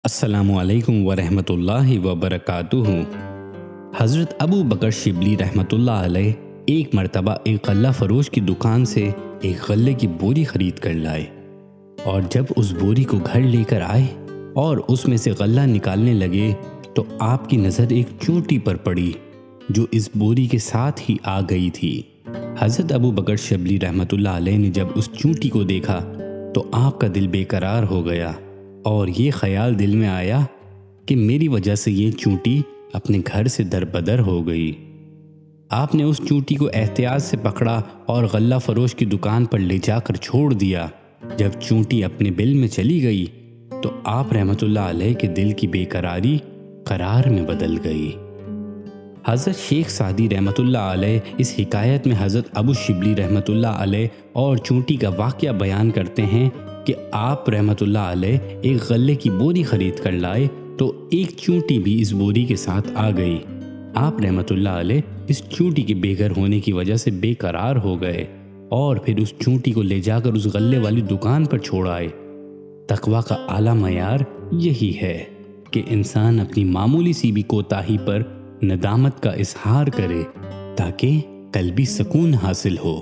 السلام علیکم ورحمۃ اللہ وبرکاتہ۔ حضرت ابو بکر شبلی رحمۃ اللہ علیہ ایک مرتبہ ایک غلہ فروش کی دکان سے ایک غلے کی بوری خرید کر لائے، اور جب اس بوری کو گھر لے کر آئے اور اس میں سے غلہ نکالنے لگے تو آپ کی نظر ایک چونٹی پر پڑی جو اس بوری کے ساتھ ہی آ گئی تھی۔ حضرت ابو بکر شبلی رحمۃ اللہ علیہ نے جب اس چونٹی کو دیکھا تو آپ کا دل بے قرار ہو گیا، اور یہ خیال دل میں آیا کہ میری وجہ سے یہ چونٹی اپنے گھر سے دربدر ہو گئی۔ آپ نے اس چونٹی کو احتیاط سے پکڑا اور غلہ فروش کی دکان پر لے جا کر چھوڑ دیا۔ جب چونٹی اپنے بل میں چلی گئی تو آپ رحمۃ اللہ علیہ کے دل کی بے قراری قرار میں بدل گئی۔ حضرت شیخ سعدی رحمۃ اللہ علیہ اس حکایت میں حضرت ابو شبلی رحمۃ اللہ علیہ اور چونٹی کا واقعہ بیان کرتے ہیں کہ آپ رحمۃ اللہ علیہ ایک غلے کی بوری خرید کر لائے تو ایک چونٹی بھی اس بوری کے ساتھ آ گئی۔ آپ رحمۃ اللہ علیہ اس چونٹی کے بے گھر ہونے کی وجہ سے بے قرار ہو گئے اور پھر اس چونٹی کو لے جا کر اس غلے والی دکان پر چھوڑ آئے۔ تقویٰ کا اعلیٰ معیار یہی ہے کہ انسان اپنی معمولی سی بھی کوتاہی پر ندامت کا اظہار کرے تاکہ قلبی سکون حاصل ہو۔